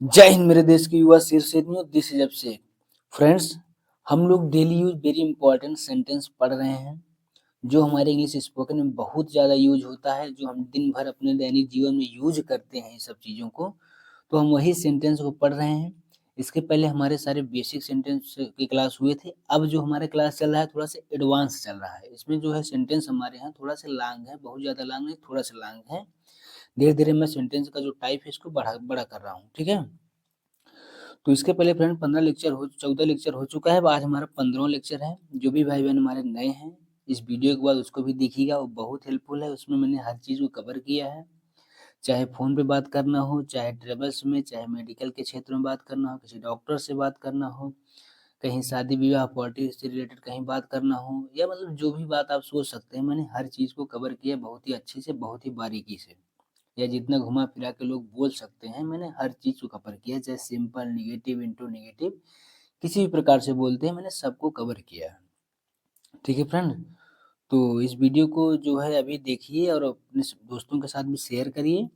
जय हिंद मेरे देश के युवा शीर्षेनियों, दिस इज अभिषेक। फ्रेंड्स, हम लोग daily use very important sentence पढ़ रहे हैं जो हमारे इंग्लिश स्पोकन में बहुत ज़्यादा यूज होता है, जो हम दिन भर अपने दैनिक जीवन में यूज करते हैं। इन सब चीज़ों को तो हम वही सेंटेंस को पढ़ रहे हैं। इसके पहले हमारे सारे बेसिक सेंटेंस की क्लास हुए थे। अब जो हमारे क्लास चल रहा है थोड़ा सा एडवांस चल रहा है। इसमें जो है सेंटेंस हमारे यहाँ थोड़ा सा लॉन्ग है, बहुत ज़्यादा लॉन्ग नहीं, थोड़ा सा लॉन्ग है। धीरे धीरे मैं सेंटेंस का जो टाइप है इसको बड़ा कर रहा हूँ, ठीक है। तो इसके पहले फ्रेंड 14 लेक्चर हो चुका है। आज हमारा 15वां लेक्चर है। जो भी भाई बहन हमारे नए हैं, इस वीडियो के बाद उसको भी देखिएगा, वो बहुत हेल्पफुल है। उसमें मैंने हर चीज़ को कवर किया है, चाहे फ़ोन पे बात करना हो, चाहे ट्रेवल्स में, चाहे मेडिकल के क्षेत्र में बात करना हो, किसी डॉक्टर से बात करना हो, कहीं शादी विवाह पॉलिटिक्स से रिलेटेड कहीं बात करना हो, या मतलब जो भी बात आप सोच सकते हैं, मैंने हर चीज़ को कवर किया बहुत ही अच्छे से, बहुत ही बारीकी से। या जितना घुमा फिरा के लोग बोल सकते हैं, मैंने हर चीज़ को कवर किया, चाहे सिंपल, नेगेटिव, इंटू नेगेटिव, किसी भी प्रकार से बोलते हैं, मैंने सबको कवर किया है। ठीक है फ्रेंड, तो इस वीडियो को जो है अभी देखिए और अपने दोस्तों के साथ भी शेयर करिए।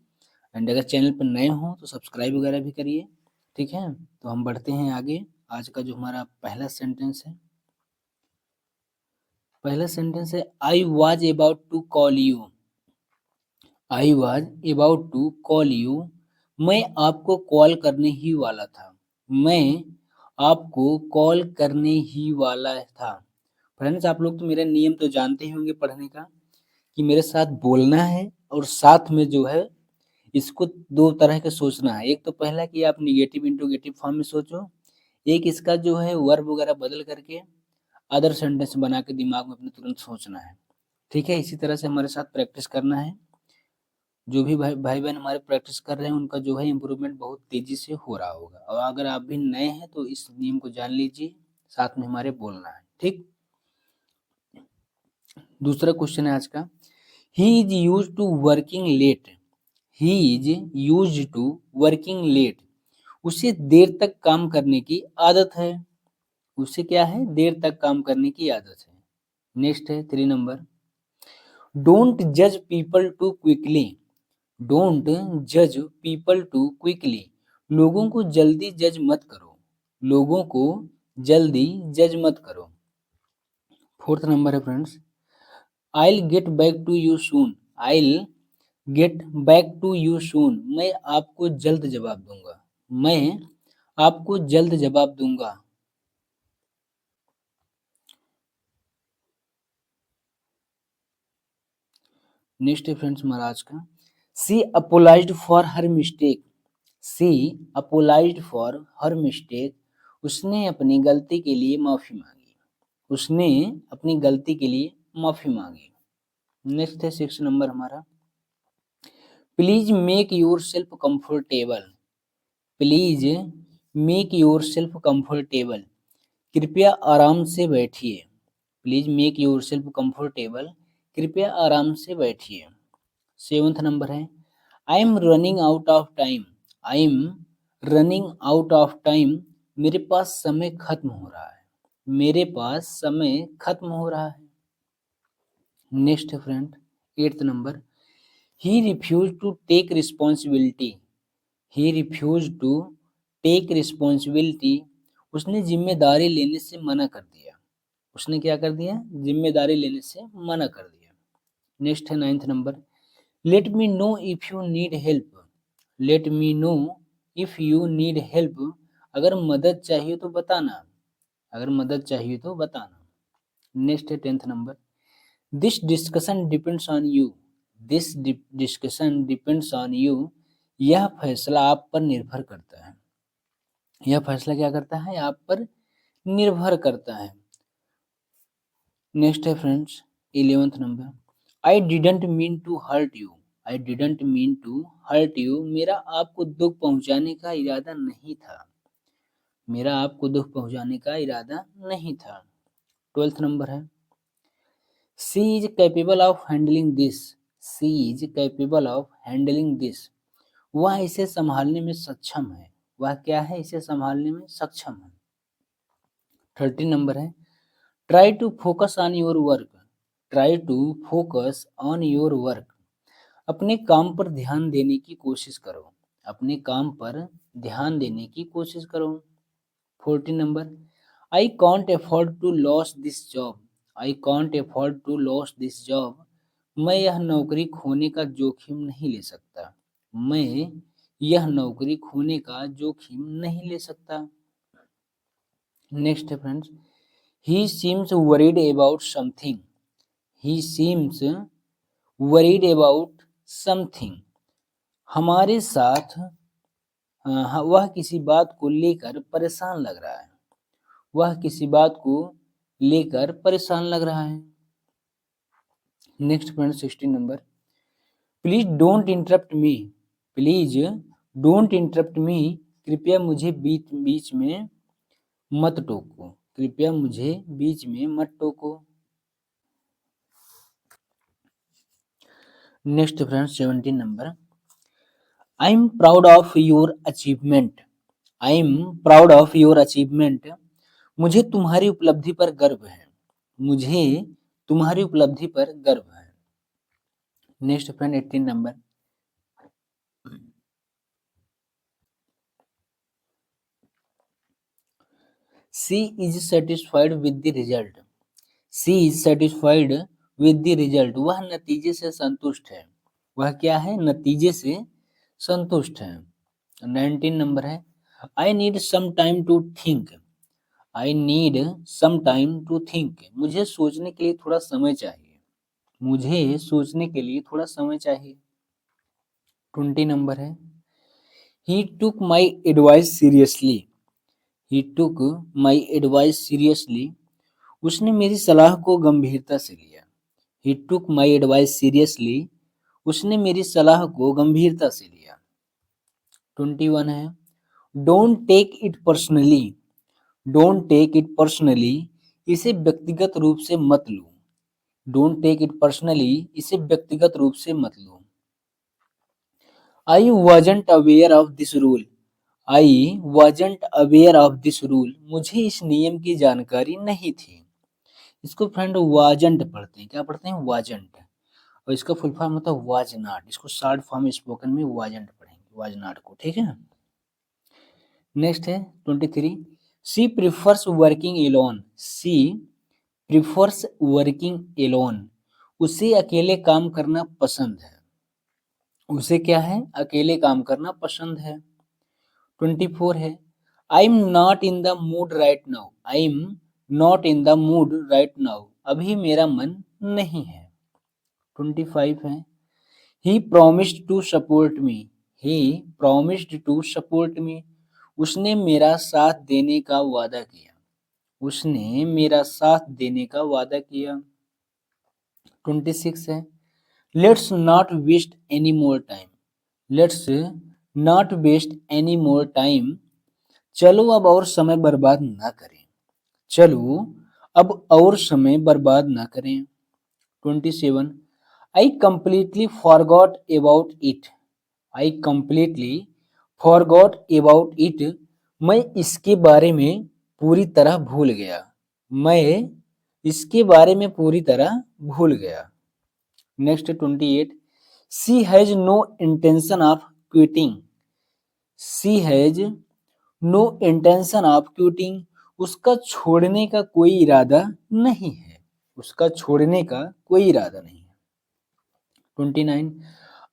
एंड अगर चैनल पर नए हो तो सब्सक्राइब वगैरह भी करिए। ठीक है, तो हम बढ़ते हैं आगे। आज का जो हमारा पहला सेंटेंस है, I was about to call you. I was about to call you. मैं आपको कॉल करने ही वाला था। मैं आपको कॉल करने ही वाला था। फ्रेंड्स, आप लोग तो मेरा नियम तो जानते ही होंगे पढ़ने का, कि मेरे साथ बोलना है और साथ में जो है इसको दो तरह के सोचना है। एक तो पहला कि आप निगेटिव इंट्रोगेटिव फॉर्म में सोचो, एक इसका जो है वर्ब वगैरह बदल करके अदर सेंटेंस बना के दिमाग में अपने तुरंत सोचना है। ठीक है, इसी तरह से हमारे साथ प्रैक्टिस करना है। जो भी भाई बहन हमारे प्रैक्टिस कर रहे हैं उनका जो है इम्प्रूवमेंट बहुत तेजी से हो रहा होगा। और अगर आप भी नए हैं तो इस नियम को जान लीजिए, साथ में हमारे बोलना है। ठीक, दूसरा क्वेश्चन है आज का, he is use to working late. He is use to working late. उसे देर तक काम करने की आदत है। उसे क्या है? देर तक काम करने की आदत है। नेक्स्ट है 3 नंबर, डोंट जज पीपल टू क्विकली। डोंट जज पीपल टू क्विकली। लोगों को जल्दी जज मत करो। लोगों को जल्दी जज मत करो। 4th नंबर है friends, I'll get back to you soon. I'll get back to you soon. मैं आपको जल्द जवाब दूंगा। मैं आपको जल्द जवाब दूंगा। नेक्स्ट है फ्रेंड्स महाराज का, she apologised for her mistake. She apologised for her mistake. उसने अपनी गलती के लिए माफी मांगी। उसने अपनी गलती के लिए माफी मांगी। नेक्स्ट है 6 नंबर हमारा, please make your self comfortable. Please make your self comfortable. कृपया आराम से बैठिए। Please make your self comfortable. कृपया आराम से बैठिए। 7th नंबर है, I am running out of time. I am running out of time. मेरे पास समय खत्म हो रहा है। मेरे पास समय खत्म हो रहा है। नेक्स्ट है फ्रेंड 8th नंबर, he refuse to take responsibility. He refuse to take responsibility. उसने जिम्मेदारी लेने से मना कर दिया। उसने क्या कर दिया? जिम्मेदारी लेने से मना कर दिया। नेक्स्ट है 9th number, let me know if you need help. Let me know if you need help. अगर मदद चाहिए तो बताना। अगर मदद चाहिए तो बताना। नेक्स्ट है 10th number, this discussion depends on you. This discussion depends on you. यह फैसला आप पर निर्भर करता है। यह फैसला क्या करता है? आप पर निर्भर करता है। नेक्स्ट है फ्रेंड्स 11th नंबर, I didn't mean to hurt you. I didn't mean to hurt you. मेरा आपको दुख पहुंचाने का इरादा नहीं था। मेरा आपको दुख पहुंचाने का इरादा नहीं था। 12th नंबर है, she is capable of handling this. She is capable of handling this. वह इसे संभालने में सक्षम है। वह क्या है? इसे संभालने में सक्षम है। 13 नंबर है, try to focus on your work. Try to focus on your work. अपने काम पर ध्यान देने की कोशिश करो। अपने काम पर ध्यान देने की कोशिश करो। 14 नंबर, I can't afford to lose this job. I can't afford to lose this job. मैं यह नौकरी खोने का जोखिम नहीं ले सकता। मैं यह नौकरी खोने का जोखिम नहीं ले सकता। नेक्स्ट है friends, he seems worried about something. He seems worried about something. हमारे साथ वह किसी बात को लेकर परेशान लग रहा है। वह किसी बात को लेकर परेशान लग रहा है। Next friend 16 number, please don't interrupt me. Please don't interrupt मी। कृपया मुझे बीच बीच में मत टोको। कृपया मुझे बीच में मत टोको। Next friend 17 number, I am proud of your achievement. I am proud of your achievement. मुझे तुम्हारी उपलब्धि पर गर्व है। मुझे तुम्हारी उपलब्धि पर गर्व है। Next friend 18 number, she is satisfied with the result. She is satisfied with the result. वह नतीजे से संतुष्ट है। वह क्या है? नतीजे से संतुष्ट है। 19 नंबर है, I need some time to think. I need some time to think. मुझे सोचने के लिए थोड़ा समय चाहिए। मुझे सोचने के लिए थोड़ा समय चाहिए। 20 नंबर है, he took my advice seriously. He took my advice seriously. उसने मेरी सलाह को गंभीरता से लिया। He took my advice seriously. उसने मेरी सलाह को गंभीरता से लिया। 21 है, don't take it personally. Don't take it personally. इसे व्यक्तिगत रूप से मत लो। Don't take it personally. इसे व्यक्तिगत रूप से मत लो। I wasn't aware of this rule. I wasn't aware of this rule. मुझे इस नियम की जानकारी नहीं थी। इसको फ्रेंड वाजंट पढ़ते हैं। क्या पढ़ते हैं? वाजंट। और इसका फुल फॉर्म होता है वाज नॉट। इसको शॉर्ट फॉर्म स्पोकन में वाजंट पढ़ेंगे, वाज नॉट को। ठीक है। नेक्स्ट है 23, she prefers working alone. She prefers working alone. उसे अकेले काम करना पसंद है। उसे क्या है? अकेले काम करना पसंद है। 24 है, I am not in the mood right now. I am not in the mood right now. अभी मेरा मन नहीं है। 25 है, he promised to support me. He promised to support me. उसने मेरा साथ देने का वादा किया। उसने मेरा साथ देने का वादा किया। 26 है, let's not waste any more time. Let's not waste any more time. चलो अब और समय बर्बाद ना करें। चलो अब और समय बर्बाद ना करें। 27, I completely forgot about it. I completely forgot about it. मैं इसके बारे में पूरी तरह भूल गया। मैं इसके बारे में पूरी तरह भूल गया। Next 28, she has no intention of quitting. She has no intention of quitting. उसका छोड़ने का कोई इरादा नहीं है। उसका छोड़ने का कोई इरादा नहीं है। 29,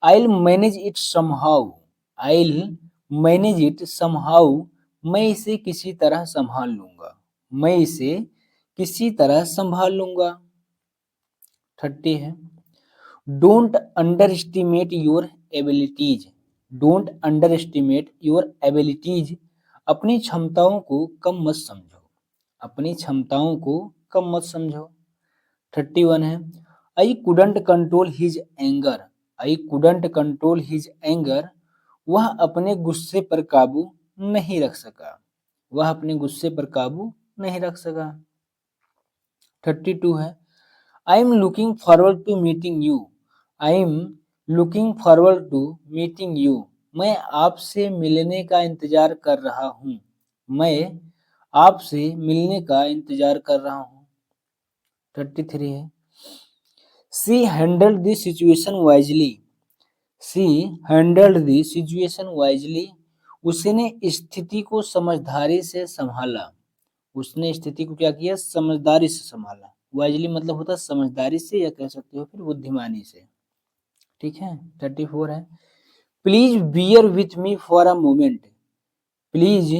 I'll manage it somehow. I'll manage it somehow. मैं इसे किसी तरह संभाल लूंगा। मैं इसे किसी तरह संभाल लूंगा। 30 है, don't under estimate your abilities. Don't under estimate your abilities. अपनी क्षमताओं को कम मत समझो। अपनी क्षमताओं को कम मत समझो। 31 है, I couldn't control his anger. I couldn't control his anger. वह अपने गुस्से पर काबू नहीं रख सका। वह अपने गुस्से पर काबू नहीं रख सका। 32 है, I am looking forward to meeting you. I am looking forward to meeting you. मैं आपसे मिलने का इंतजार कर रहा हूँ। मैं आपसे मिलने का इंतजार कर रहा हूँ। 33 है, she handled the situation wisely. She handled the situation wisely. उसने स्थिति को समझदारी से संभाला। उसने स्थिति को क्या किया? समझदारी से संभाला। वाइजली मतलब होता है समझदारी से, या कह सकते हो फिर बुद्धिमानी से। ठीक है। 34 है, please bear with me for a moment. Please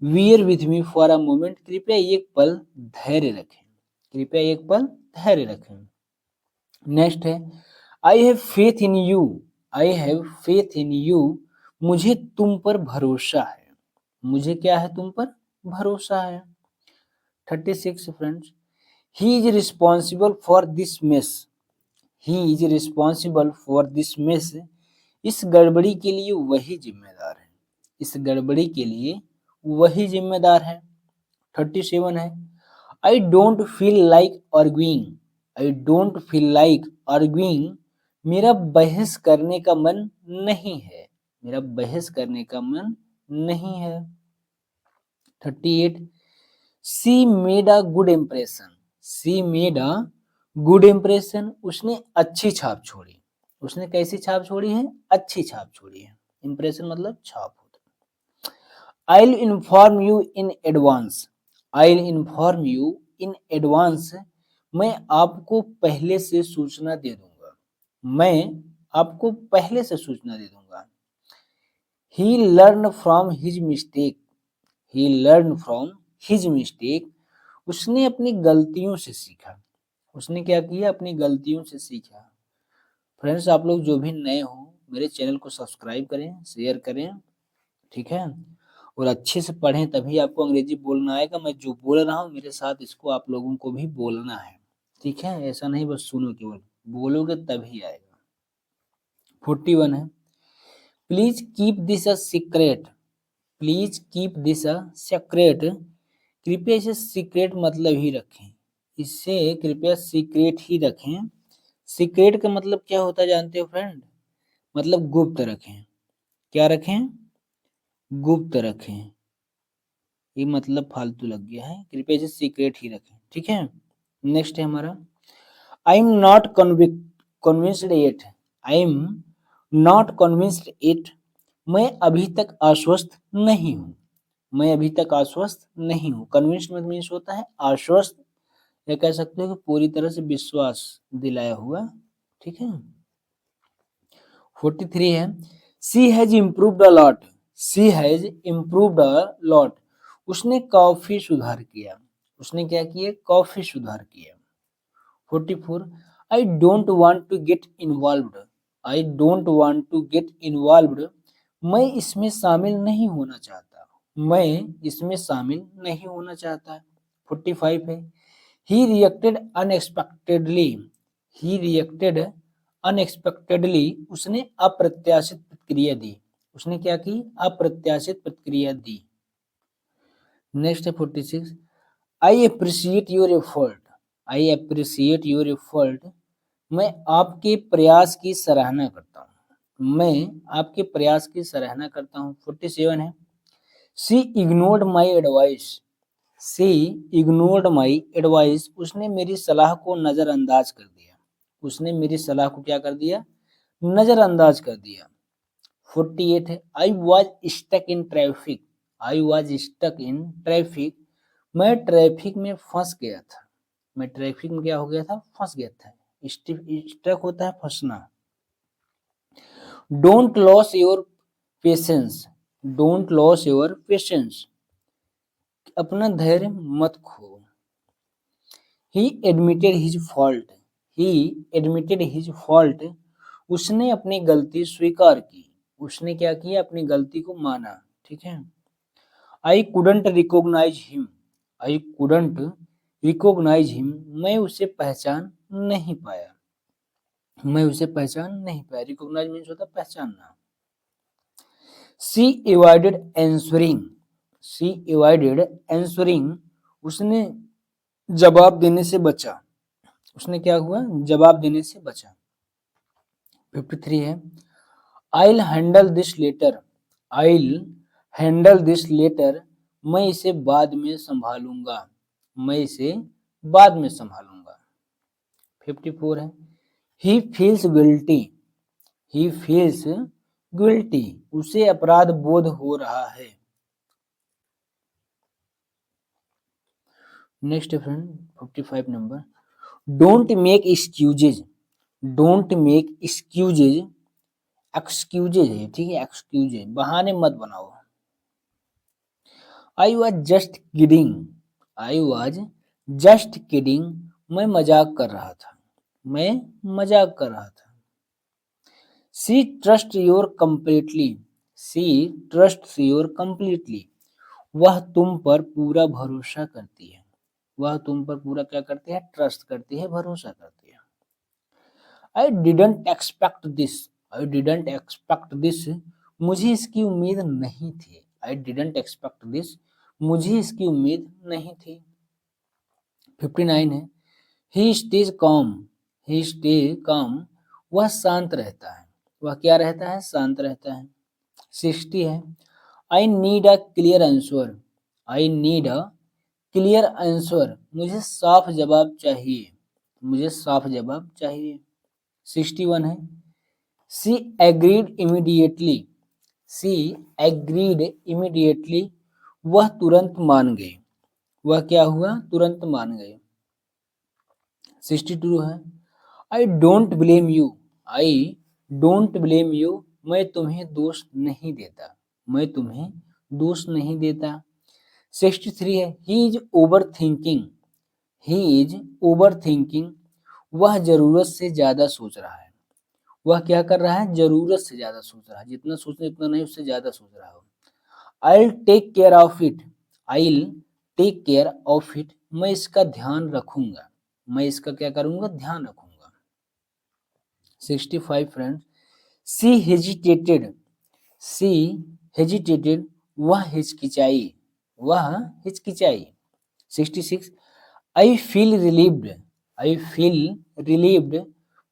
bear with me for a moment, कृपया एक पल धैर्य रखें। कृपया एक पल धैर्य रखें। नेक्स्ट है, I have faith in you. I have faith in you, मुझे तुम पर भरोसा है। मुझे क्या है? तुम पर भरोसा है। 36 friends, he is responsible for this mess. He is responsible for this mess, इस गड़बड़ी के लिए वही जिम्मेदार है। इस गड़बड़ी के लिए वही जिम्मेदार है। 37 है, I don't feel like arguing. I don't feel like arguing, मेरा बहस करने का मन नहीं है। मेरा बहस करने का मन नहीं है। 38, she made a good impression. She made a good impression, उसने अच्छी छाप छोड़ी। उसने कैसी छाप छोड़ी है? अच्छी छाप छोड़ी है। इम्प्रेशन मतलब छाप होता है। I will inform you in advance. I will inform you in advance, मैं आपको पहले से सूचना दे दूंगा। मैं आपको पहले से सूचना दे दूंगा। He learn from his mistake. He learn from his mistake, उसने अपनी गलतियों से सीखा। उसने क्या किया? अपनी गलतियों से सीखा। फ्रेंड्स, आप लोग जो भी नए हो मेरे चैनल को सब्सक्राइब करें, शेयर करें, ठीक है, और अच्छे से पढ़ें, तभी आपको अंग्रेजी बोलना आएगा। मैं जो बोल रहा हूँ मेरे साथ इसको आप लोगों को भी बोलना है। ठीक है, ऐसा नहीं बस सुनो केवल, बोलोगे तभी आएगा। 41 है, please keep this a secret. Please keep this a secret, कृपया इसे सीक्रेट मतलब ही रखें। इसे कृपया सीक्रेट ही रखें। सीक्रेट का मतलब क्या होता है जानते हो फ्रेंड? मतलब गुप्त रखें। क्या रखें? गुप्त रखें। ये मतलब फालतू लग गया है, कृपया इसे सीक्रेट ही रखें। ठीक है। नेक्स्ट है हमारा, I am not convinced at. I am not convinced at, मैं अभी तक आश्वस्त नहीं हूँ। मैं अभी तक आश्वस्त नहीं हूँ। कन्विंस्ड में मीन्स होता है आश्वस्त, या कह सकते हो कि पूरी तरह से विश्वास दिलाया हुआ। ठीक है। 43 है, she has improved a lot. She has improved a lot, उसने काफी सुधार किया। उसने क्या किया? काफी सुधार किया। 44, I don't want to get involved. I don't want to get involved, मैं इसमें शामिल नहीं होना चाहता। मैं इसमें शामिल नहीं होना चाहता। 45 है, he reacted unexpectedly। he reacted unexpectedly, उसने अप्रत्याशित प्रतिक्रिया दी। उसने क्या की? अप्रत्याशित प्रतिक्रिया दी। नेक्स्ट है 46, I appreciate your effort. I appreciate your effort, मैं आपके प्रयास की सराहना करता हूँ। मैं आपके प्रयास की सराहना करता हूँ। 47 है, she ignored my advice. She ignored my advice, उसने मेरी सलाह को नजरअंदाज कर दिया। उसने मेरी सलाह को क्या कर दिया? नजरअंदाज कर दिया। 48 है, I was stuck in traffic. I was stuck in traffic, मैं ट्रैफिक में फंस गया था। मैं ट्रैफिक में क्या हो गया था? फंस गया था। स्टक होता है फंसना। Don't lose your patience. Don't lose your patience, अपना धैर्य मत खो। He admitted his fault। He admitted his fault, उसने अपनी गलती स्वीकार की। उसने क्या किया? अपनी गलती को माना। ठीक है। I couldn't recognize him। I couldn't recognize him, मैं उसे पहचान नहीं पाया। मैं उसे पहचान नहीं पाया। Recognize मीन्स होता है पहचानना। She avoided answering। She avoided answering, उसने जवाब देने से बचा। उसने क्या हुआ? जवाब देने से बचा। 53 है, I'll handle this later। I'll handle this later, मैं इसे बाद में संभालूंगा। मैं इसे बाद में संभालूंगा। 54 है, he feels guilty। he feels guilty, उसे अपराध बोध हो रहा है। Next friend 55 number, don't make excuses, don't make excuses, excuses है, ठीक है, एक्सक्यूजेज, बहाने मत बनाओ। I was just kidding, I was just kidding, मैं मजाक कर रहा था, मैं मजाक कर रहा था। She trust your completely, she trust your completely, वह तुम पर पूरा भरोसा करती है, वह तुम पर पूरा क्या करती है, ट्रस्ट करती है, भरोसा करती है। I didn't expect this, I didn't expect this, मुझे इसकी उम्मीद नहीं थी, आई डिडंट एक्सपेक्ट दिस, मुझे इसकी उम्मीद नहीं थी। 59 है, ही स्टेज कॉम, ही स्टे कॉम, वह शांत रहता है, वह क्या रहता है, शांत रहता है। 60 है, I need a clear answer, I need a clear answer, मुझे साफ जवाब चाहिए, मुझे साफ जवाब चाहिए। 61 है, सी एग्रीड इमीडिएटली, सी एग्रीड इमीडिएटली, वह तुरंत मान गए, वह क्या हुआ, तुरंत मान गए। 62 है, I don't blame you, I don't blame you, मैं तुम्हें दोष नहीं देता, मैं तुम्हें दोष नहीं देता। 63 है, he is over thinking, he is over thinking, वह जरूरत से ज्यादा सोच रहा है, वह क्या कर रहा है, जरूरत से ज्यादा सोच रहा है, जितना सोचना इतना नहीं, उससे ज्यादा सोच रहा हो। I take care of it, I take care of it, मैं इसका ध्यान रखूंगा, मैं इसका क्या करूंगा, ध्यान रखूंगा। 65 फ्रेंड, सी हेजिटेटेड, सी हेजिटेटेड, वह हिचकिचाई, वह हिचकिचाई। 66, I feel relieved, I feel relieved,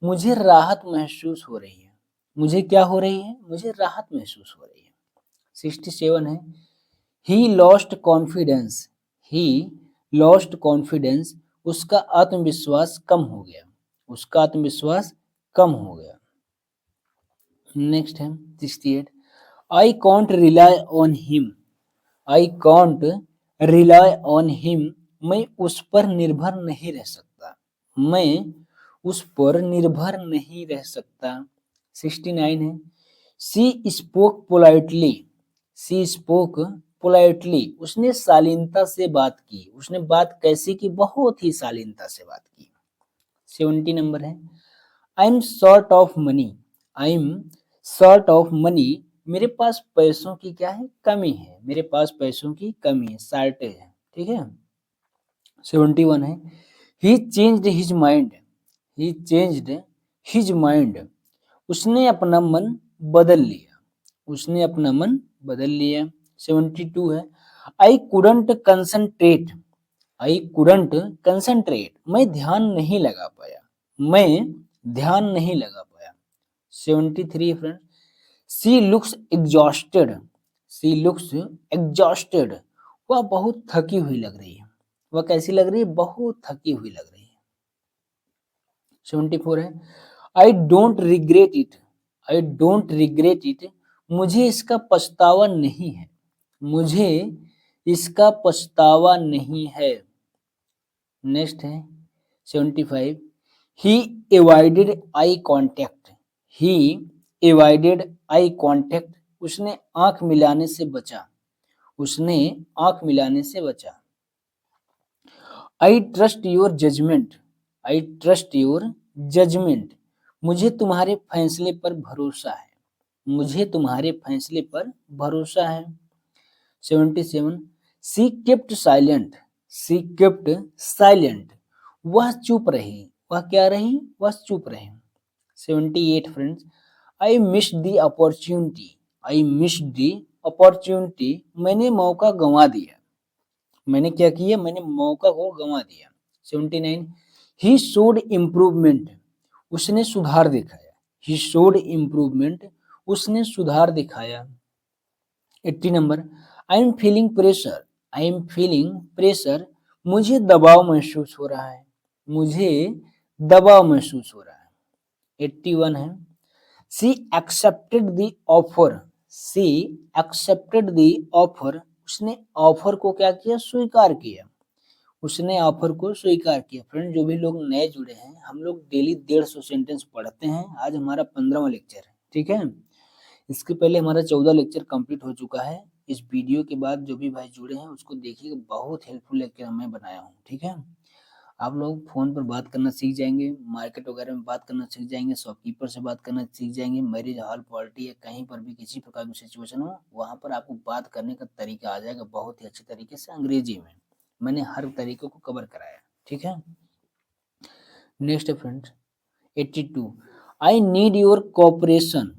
मुझे राहत महसूस हो रही है, मुझे क्या हो रही है, मुझे राहत महसूस हो रही है। 67 है, he lost confidence, he lost confidence, उसका आत्मविश्वास कम हो गया, उसका आत्मविश्वास कम हो गया। नेक्स्ट है 68, I can't rely on him, I can't rely on him, मैं उस पर निर्भर नहीं रह सकता, मैं उस पर निर्भर नहीं रह सकता। 69 है, सी स्पोक पोलाइटली, सी स्पोक पोलाइटली, उसने शालीनता से बात की, उसने बात कैसे की, बहुत ही शालीनता से बात की। 70 नंबर है, I am short of money, I am short of money, मेरे पास पैसों की क्या है, कमी है, मेरे पास पैसों की कमी है, शॉर्टेज है, ठीक है। 71 है, ही चेंज्ड हिज माइंड, ही चेंज्ड हिज माइंड, उसने अपना मन बदल लिया, उसने अपना मन बदल लिया। 72 है, I couldn't concentrate, I couldn't concentrate, मैं ध्यान नहीं लगा पाया, मैं ध्यान नहीं लगा पाया। 73 फ्रेंड, सी लुक्स एग्जॉस्टेड, सी लुक्स एग्जॉस्टेड, वह बहुत थकी हुई लग रही है, वह कैसी लग रही है, बहुत थकी हुई लग रही है। 74 है, I don't regret it, I don't regret it, मुझे इसका पछतावा नहीं है, मुझे इसका पछतावा नहीं है। नेक्स्ट है 75, ही एवॉइडेड आई कॉन्टेक्ट, ही एवॉइडेड आई कॉन्टेक्ट, उसने आंख मिलाने से बचा, उसने आंख मिलाने से बचा। I trust your judgement, I trust your judgement, मुझे तुम्हारे फैसले पर भरोसा है, मुझे तुम्हारे फैसले पर भरोसा है। 77, सी केप्ट साइलेंट, सी केप्ट साइलेंट, वह चुप रही, वह क्या रही, वह चुप रही। 78 friends, I miss the opportunity, I miss the opportunity, मैंने मौका गंवा दिया, मैंने क्या किया, मैंने मौका को गंवा दिया। 79, ही शोड इम्प्रूवमेंट, उसने सुधार दिखाया, ही शोड इम्प्रूवमेंट, उसने सुधार दिखाया। 80 number, I am feeling pressure, I am feeling pressure, मुझे दबाव महसूस हो रहा है, मुझे दबाव महसूस हो रहा है। 81 है, she accepted the offer, she accepted the offer, उसने ऑफर को क्या किया, स्वीकार किया, उसने ऑफर को स्वीकार किया। फ्रेंड जो भी लोग नए जुड़े हैं, हम लोग डेली 150 सेंटेंस पढ़ते हैं, आज हमारा 15वां लेक्चर है, ठीक है। इसके पहले हमारा 14 लेक्चर कंप्लीट हो चुका है। इस वीडियो के बाद जो भी भाई जुड़े हैं उसको देखिएगा, बहुत हेल्पफुल लेक्चर मैं बनाया हूँ, ठीक है। आप लोग फ़ोन पर बात करना सीख जाएंगे, मार्केट वगैरह में बात करना सीख जाएंगे, शॉपकीपर से बात करना सीख जाएंगे, मैरिज हॉल, पार्टी या कहीं पर भी किसी प्रकार की सिचुएशन हो, वहाँ पर आपको बात करने का तरीका आ जाएगा बहुत ही अच्छे तरीके से अंग्रेजी में। मैंने हर तरीके को कवर कराया, ठीक है। नेक्स्ट है friends 82, I need your cooperation,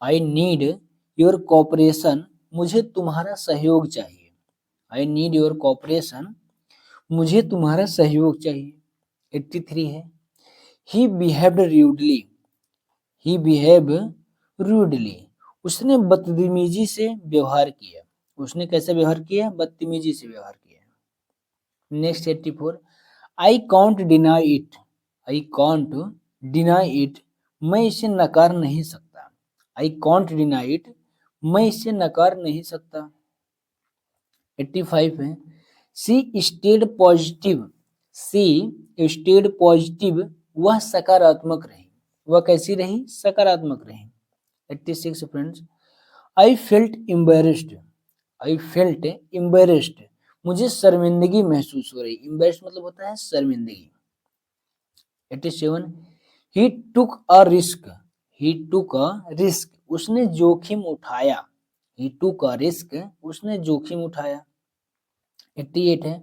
I need your cooperation, मुझे तुम्हारा सहयोग चाहिए, आई नीड योर कोऑपरेशन, मुझे तुम्हारा सहयोग चाहिए। 83 है, ही बिहेव्ड रूडली, ही बिहेव रूडली, उसने बदतमीजी से व्यवहार किया, उसने कैसे व्यवहार किया, बदतमीजी से व्यवहार किया। Next 84, I can't deny it, I can't deny it, मैं इसे नकार नहीं सकता, आई कॉन्ट डिनाई इट, मैं इसे नकार नहीं सकता। 85 है, सी स्टेड पॉजिटिव, सी स्टेड पॉजिटिव, वह सकारात्मक रही, वह कैसी रही, सकारात्मक रही। 86 friends, I felt embarrassed, I felt embarrassed, मुझे शर्मिंदगी महसूस हो रही, एम्बेरस्ड मतलब होता है शर्मिंदगी। 87, ही टुक a risk, he took a risk, उसने जोखिम उठाया, ही टुक अ रिस्क, उसने जोखिम उठाया। 88 है,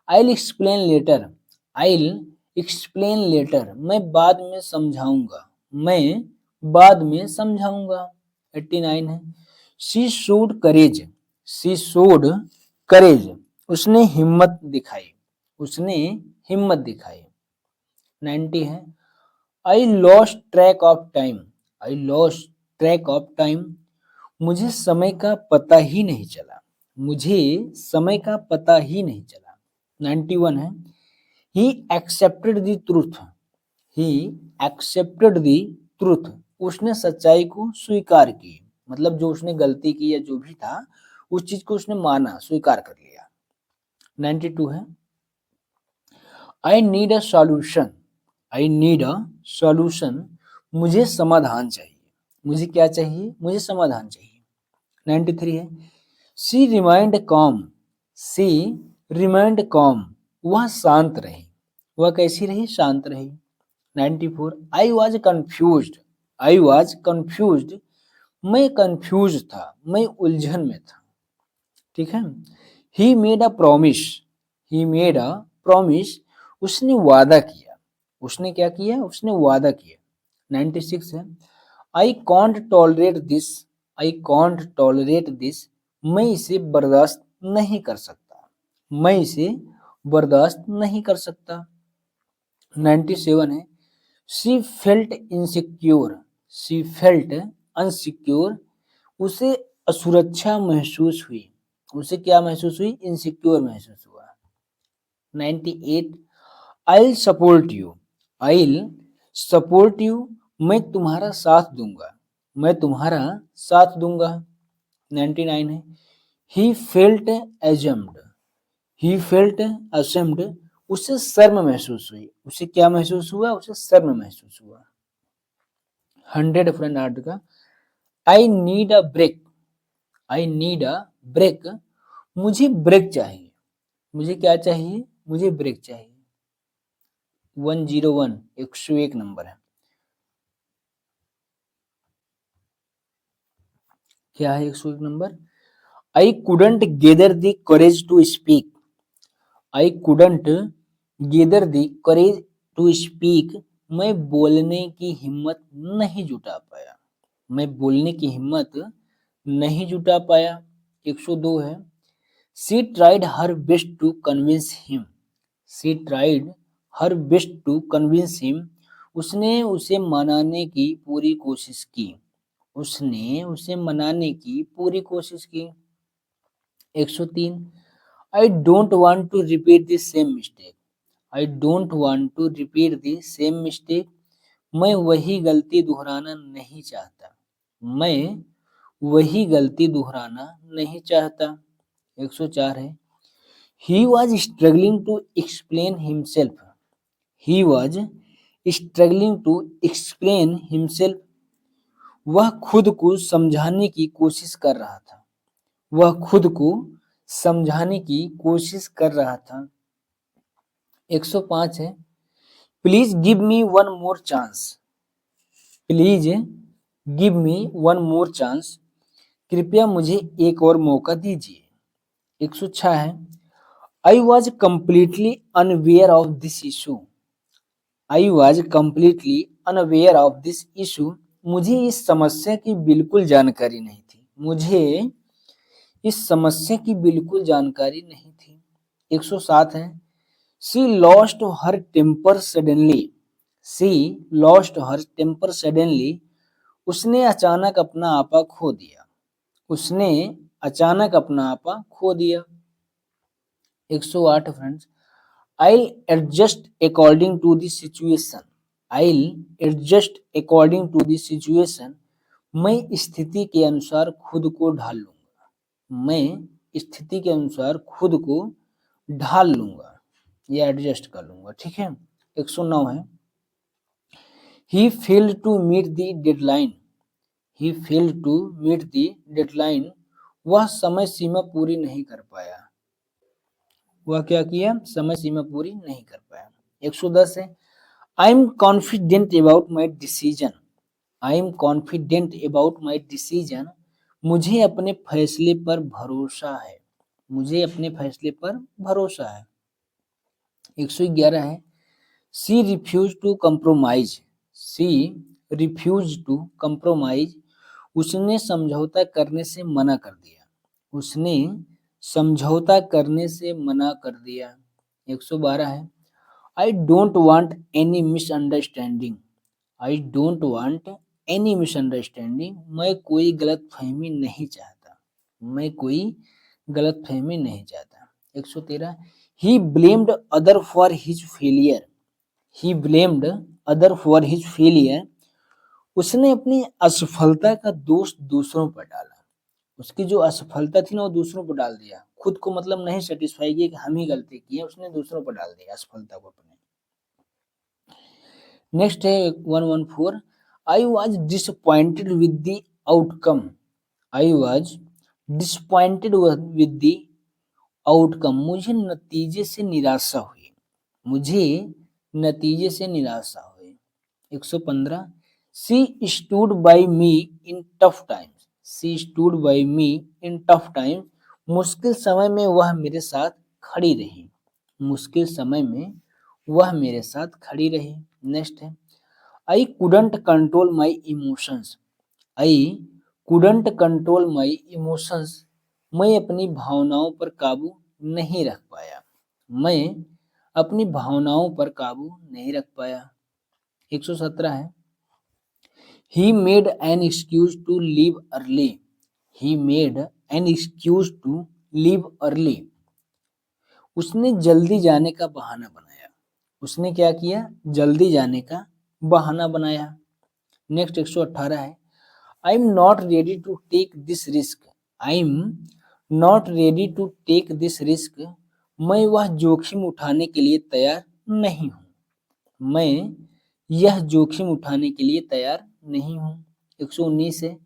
I explain letter, I explain letter, मैं बाद में समझाऊंगा, मैं बाद में समझाऊंगा। 89 है, she showed courage, she showed courage, उसने हिम्मत दिखाई, उसने हिम्मत दिखाई। 90 है, I lost track of time, I lost track of time, मुझे समय का पता ही नहीं चला, मुझे समय का पता ही नहीं चला। 91 है, he accepted the truth, he accepted the truth, उसने सच्चाई को स्वीकार की, मतलब जो उसने गलती की या जो भी था उस चीज को उसने माना, स्वीकार कर लिया। 92 है, I need a solution, I need a solution, मुझे समाधान चाहिए, मुझे क्या चाहिए, मुझे समाधान चाहिए। 93 है, she remind com, she remind com, वह शांत रही, वह कैसी रही, शांत रही। 94, I was confused, I was confused, मैं कंफ्यूज था, मैं उलझन में था, ठीक है। He made a promise, he made a promise, उसने वादा किया, उसने क्या किया, उसने वादा किया। 96 है, I can't tolerate this, I can't tolerate this, मैं इसे बर्दाश्त नहीं कर सकता, मैं इसे बर्दाश्त नहीं कर सकता। 97 है, she felt insecure, she felt unsecure, उसे असुरक्षा महसूस हुई, उसे क्या महसूस हुई, इनसिक्योर महसूस हुआ। 98, I support you, I support you, मैं तुम्हारा साथ दूंगा, मैं तुम्हारा साथ दूंगा। 99 है, he felt ashamed, he felt ashamed, उसे शर्म महसूस हुई, उसे क्या महसूस हुआ, उसे शर्म महसूस हुआ। 100 फ्रेंड आर्ट का, I need a break, I need a break, मुझे ब्रेक चाहिए, मुझे क्या चाहिए, मुझे ब्रेक चाहिए। 101 101 नंबर है, क्या है 101 नंबर, I couldn't gather the courage to speak, I couldn't gather the courage to speak, मैं बोलने की हिम्मत नहीं जुटा पाया, मैं बोलने की हिम्मत नहीं जुटा पाया। 102 है, she tried her best to convince him, she tried her best to convince him, उसने उसे मनाने की पूरी कोशिश की, उसने उसे मनाने की पूरी कोशिश की। 103, I don't want to repeat the same mistake, I don't want to repeat the same mistake, मैं वही गलती दोहराना नहीं चाहता। मैं वही गलती दोहराना नहीं चाहता। 104 है। He was struggling to explain himself. He was struggling to explain himself. वह खुद को समझाने की कोशिश कर रहा था। वह खुद को समझाने की कोशिश कर रहा था। 105 है। Please give me one more chance. Please give me one more chance. कृपया मुझे एक और मौका दीजिए। 106 है। I was completely unaware of this issue. I was completely unaware of this issue. मुझे इस समस्या की बिल्कुल जानकारी नहीं थी। मुझे इस समस्या की बिल्कुल जानकारी नहीं थी। 107 है। She lost her temper suddenly. She lost her temper suddenly. उसने अचानक अपना आपा खो दिया। उसने अचानक अपना आपा खो दिया। 108 friends. I'll adjust according to the situation. I'll adjust according to the situation. मैं स्थिति के अनुसार खुद को ढाल लूंगा। मैं स्थिति के अनुसार खुद को ढाल लूंगा या एडजस्ट कर लूंगा। ठीक है। 109 है। He failed to meet the deadline. He failed to meet the deadline. वह समय सीमा पूरी नहीं कर पाया। वह क्या किया? समय सीमा पूरी नहीं कर पाया। 110 है। I am confident about my decision. I am confident about my decision. मुझे अपने फैसले पर भरोसा है। मुझे अपने फैसले पर भरोसा है। 111 है। She refuse to compromise. She refuse to compromise. उसने समझौता करने से मना कर दिया। उसने समझौता करने से मना कर दिया। 112 है। I don't want any misunderstanding. I don't want any misunderstanding. मैं कोई गलतफहमी नहीं चाहता। मैं कोई गलतफहमी नहीं चाहता। 113 ही blamed other for his failure. He blamed other for his failure. उसने अपनी असफलता का दोष दूसरों पर डाला। उसकी जो असफलता थी ना वो दूसरों पर डाल दिया। खुद को मतलब नहीं सेटिस्फाई किया कि हम ही गलती की है, उसने दूसरों पर डाल दिया असफलता को अपने। नेक्स्ट है 114। I was disappointed with the outcome. I was disappointed with the outcome. मुझे नतीजे से निराशा हुई। मुझे नतीजे से निराशा हुई। 115 सी stood by me in tough times. C stood by me in tough times. मुश्किल समय में वह मेरे साथ खड़ी रही। मुश्किल समय में वह मेरे साथ खड़ी रही। नेक्स्ट है। I couldn't control my emotions. I couldn't control my emotions. मैं अपनी भावनाओं पर काबू नहीं रख पाया। मैं अपनी भावनाओं पर काबू नहीं रख पाया। 117 है। He made an excuse to leave early. He made an excuse to leave early. उसने जल्दी जाने का बहाना बनाया। उसने क्या किया? जल्दी जाने का बहाना बनाया। नेक्स्ट 118 है। I am not ready to take this risk. I am not ready to take this risk. मैं वह जोखिम उठाने के लिए तैयार नहीं हूँ। मैं यह जोखिम उठाने के लिए तैयार नहीं हूँ। 119 है।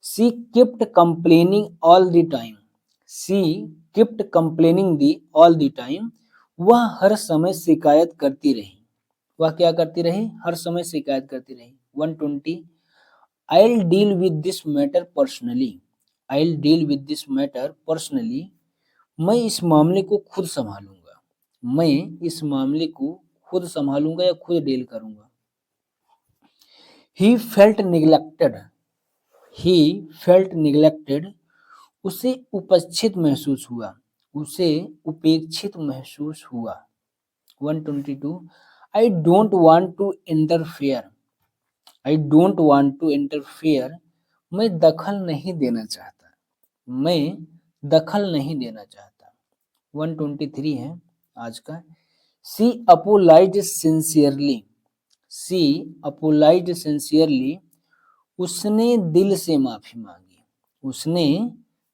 सी kept complaining all the time. She kept complaining all the time. वह हर समय शिकायत करती रही। वह क्या करती रही? हर समय शिकायत करती रही। 120 I'll deal with this matter personally. I'll deal with this matter personally. मैं इस मामले को खुद संभालूंगा। मैं इस मामले को खुद संभालूंगा या खुद डील करूंगा। He felt neglected. He felt neglected. उसे उपेक्षित महसूस हुआ। उसे उपेक्षित महसूस हुआ। 122 I don't want to interfere. I don't want to interfere. मैं दखल नहीं देना चाहता। मैं दखल नहीं देना चाहता। 123 है आज का। She apologized sincerely. She apologised sincerely, उसने दिल से माफी मांगी, उसने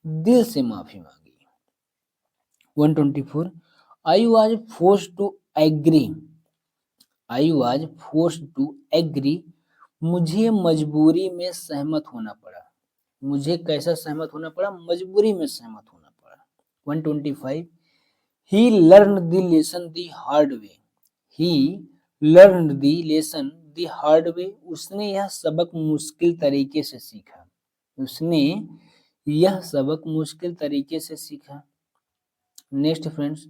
दिल से माफी मांगी। 124 I was force to agree, I was force to agree, मुझे मजबूरी में सहमत होना पड़ा, मुझे कैसा सहमत होना पड़ा, मजबूरी में सहमत होना पड़ा। 125 he learn the lesson the hard way, he learn the lesson the hard way, उसने यह सबक मुश्किल तरीके से सीखा, उसने यह सबक मुश्किल तरीके से सीखा। Next friends,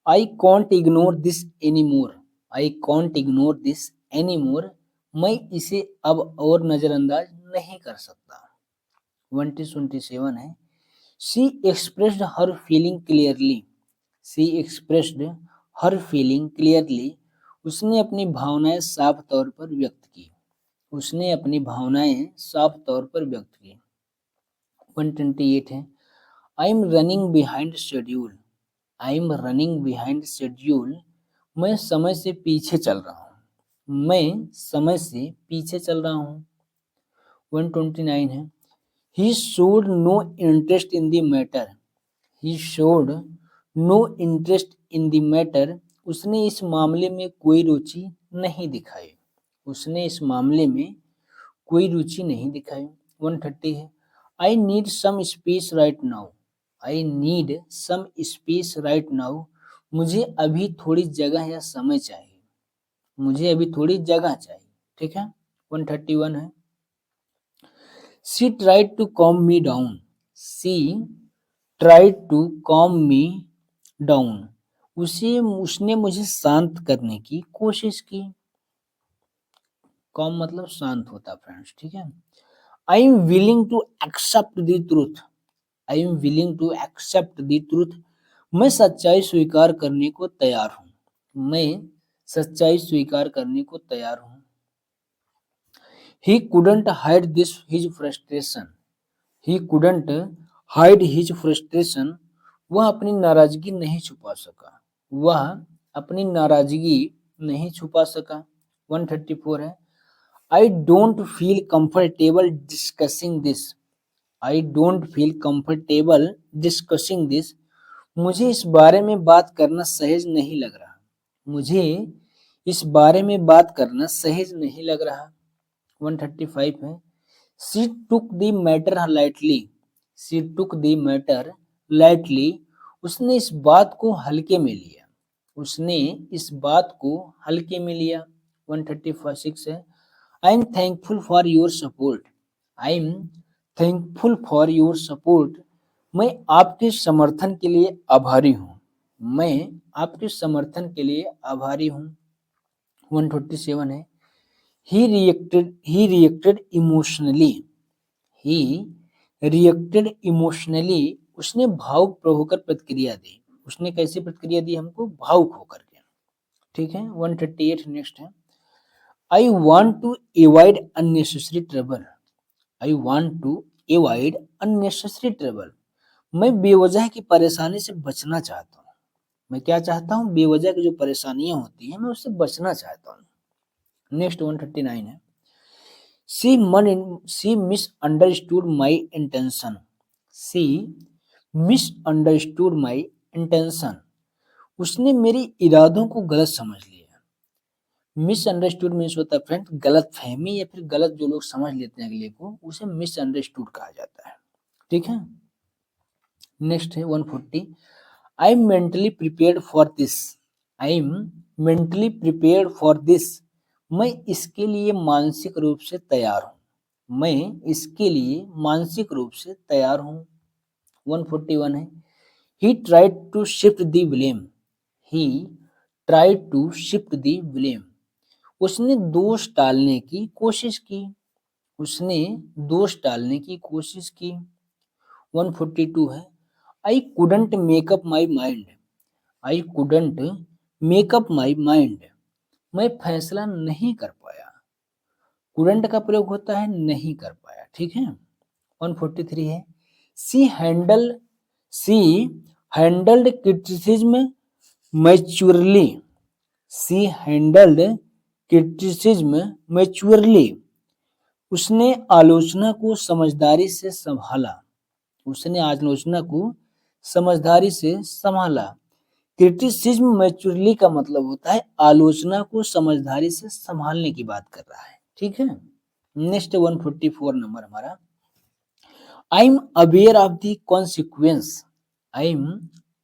I can't ignore this any more, I can't ignore this any more, मैं इसे अब और नजरअंदाज नहीं कर सकता। 127 है, she expressed her feeling clearly, she expressed her feeling clearly, उसने अपनी भावनाएं साफ तौर पर व्यक्त की, उसने अपनी भावनाएं साफ तौर पर व्यक्त की। 128 है, I am running behind schedule, I am running behind schedule, मैं समय से पीछे चल रहा हूँ, मैं समय से पीछे चल रहा हूँ। 129 है, he showed no interest in the matter, he showed no interest in the matter, उसने इस मामले में कोई रुचि नहीं दिखाई, उसने इस मामले में कोई रुचि नहीं दिखाई। 130 है, I need some space right now, I need some space right now, मुझे अभी थोड़ी जगह या समय चाहिए, मुझे अभी थोड़ी जगह चाहिए। ठीक है। 131 है, she tried to calm me down, she tried to calm me down, उसने मुझे शांत करने की कोशिश की। कॉम मतलब शांत होता फ्रेंड्स। ठीक है। I am willing to accept the truth, I am willing to accept the truth, मैं सच्चाई स्वीकार करने को तैयार हूँ, मैं सच्चाई स्वीकार करने को तैयार हूँ। He couldn't hide this his frustration, he couldn't hide his frustration, वह अपनी नाराजगी नहीं छुपा सका, वह अपनी नाराजगी नहीं छुपा सका। 134 है, I don't feel comfortable discussing this, I don't feel comfortable discussing this, मुझे इस बारे में बात करना सहज नहीं लग रहा, मुझे इस बारे में बात करना सहज नहीं लग रहा। 135 है, she took the matter lightly, she took the matter lightly, उसने इस बात को हल्के में लिया, उसने इस बात को हल्के में लिया। 136 है, I am thankful for your support, I am thankful for your support, मैं आपके समर्थन के लिए आभारी हूँ, मैं आपके समर्थन के लिए आभारी हूँ। 127 है, he reacted emotionally, he reacted emotionally, उसने भावुक होकर प्रतिक्रिया दी, उसने कैसी प्रतिक्रिया दी हमको, भावुक होकर के। ठीक है। 138 नेक्स्ट है, I want to avoid unnecessary trouble, I want to avoid unnecessary trouble, मैं बेवजह की परेशानी से बचना चाहता हूँ, मैं क्या चाहता हूँ, बेवजह की जो परेशानियां होती हैं मैं उससे बचना चाहता हूँ। नेक्स्ट 139 है, she misunderstood my intention, she misunderstood my intention, उसने मेरे इरादों को गलत समझ लिया। मिसअंडरस्टूड मीन्स होता है फ्रेंड गलत फहमी या फिर गलत जो लोग समझ लेते हैं अगले को, उसे मिसअंडरस्टूड कहा जाता है। ठीक है। नेक्स्ट है 140, I am mentally prepared for this, I am mentally prepared for this, मैं इसके लिए मानसिक रूप से तैयार हूँ, मैं इसके लिए मानसिक रूप से तैयार हूँ। 141 है, he tried to shift the blame, he tried to shift the blame, उसने दोष टालने की कोशिश की, उसने दोष टालने की कोशिश की। 142 है, I couldn't make up my mind, I couldn't make up my mind, मैं फैसला नहीं कर पाया। couldn't का प्रयोग होता है नहीं कर पाया। ठीक है। 143 है, she handled criticism maturely, she handled criticism maturely, उसने आलोचना को समझदारी से संभाला, उसने आलोचना को समझदारी से संभाला। क्रिटिसिज्म मैच्योरली का मतलब होता है आलोचना को समझदारी से संभालने की बात कर रहा है, ठीक है। नेक्स्ट 144 नंबर हमारा, I am aware of the consequence, I am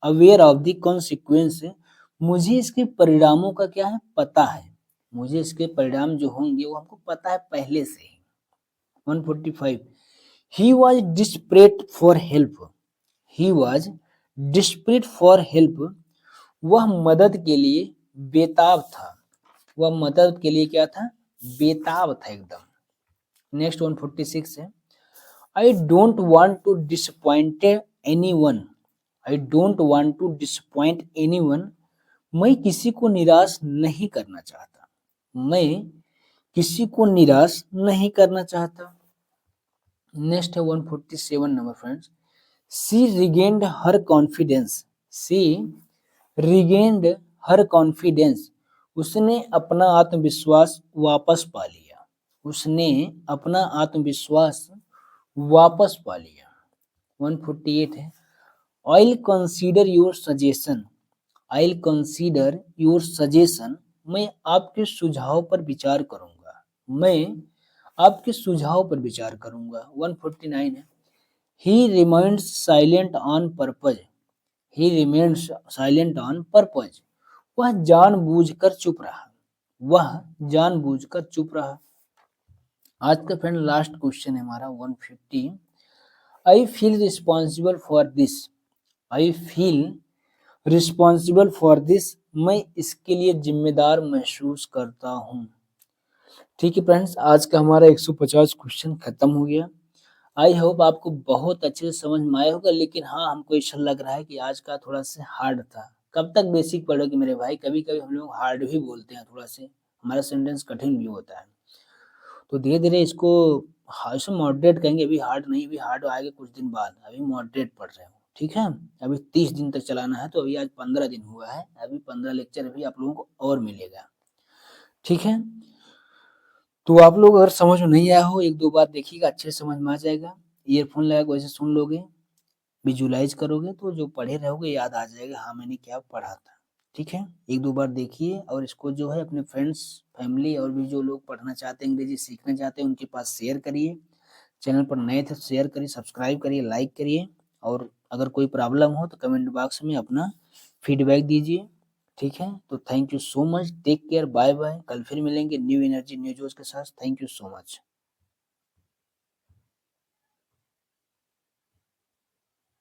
aware of the consequence, मुझे इसके परिणामों का क्या है, पता है, मुझे इसके परिणाम जो होंगे वो हमको पता है पहले से ही। 145, he was desperate for help, he was desperate for help, वह मदद के लिए बेताब था, वह मदद के लिए क्या था, बेताब था एकदम। नेक्स्ट 146 है, I don't want to disappoint anyone, I don't want to disappoint anyone, मैं किसी को निराश नहीं करना चाहता, मैं किसी को निराश नहीं करना चाहता। नेक्स्ट है 147 नंबर फ्रेंड्स, सी रिगेन्ड हर कॉन्फिडेंस, सी रिगेन्ड हर कॉन्फिडेंस, उसने अपना आत्मविश्वास वापस पा लिया, उसने अपना आत्मविश्वास वापस पा लिया। 148 है, I consider your suggestion, I consider your suggestion, मैं आपके सुझाव पर विचार करूंगा, मैं आपके सुझाव पर विचार करूंगा। 149 है, ही remains silent on purpose, he remains silent on purpose, वह जानबूझकर चुप रहा, वह जानबूझकर चुप रहा। आज का फ्रेंड लास्ट क्वेश्चन है हमारा 150, I feel responsible for this, I feel responsible for this, मैं इसके लिए जिम्मेदार महसूस करता हूँ। ठीक है फ्रेंड्स, आज का हमारा 150 क्वेश्चन खत्म हो गया। आई होप आपको बहुत अच्छे से समझ में आया होगा, लेकिन हाँ हमको ऐसा लग रहा है कि आज का थोड़ा सा हार्ड था। कब तक बेसिक पढ़ोगे मेरे भाई, कभी कभी हम लोग हार्ड भी बोलते हैं, थोड़ा से हमारा सेंटेंस कठिन भी होता है, तो धीरे धीरे इसको ऐसे मॉडरेट करेंगे, अभी हार्ड नहीं, अभी हार्ड आएगा कुछ दिन बाद, अभी मॉडरेट पढ़ रहे हो, ठीक है। अभी 30 दिन तक चलाना है, तो अभी आज 15 दिन हुआ है, अभी 15 लेक्चर अभी आप लोगों को और मिलेगा, ठीक है। तो आप लोग अगर समझ में नहीं आया हो, एक दो बार देखिएगा, अच्छे से समझ में आ जाएगा। ईयरफोन लगा के वैसे सुन लोगे, विजुलाइज करोगे तो जो पढ़े रहोगे याद आ जाएगा, हाँ मैंने क्या पढ़ा था, ठीक है। एक दो बार देखिए, और इसको जो है अपने फ्रेंड्स, फैमिली और भी जो लोग पढ़ना चाहते हैं, अंग्रेजी सीखना चाहते हैं, उनके पास शेयर करिए। चैनल पर नए थे शेयर करिए, सब्सक्राइब करिए, लाइक करिए, और अगर कोई प्रॉब्लम हो तो कमेंट बॉक्स में अपना फीडबैक दीजिए, ठीक है। तो thank you so much, take care, bye bye, कल फिर मिलेंगे न्यू एनर्जी न्यू जोश के साथ। Thank you so much.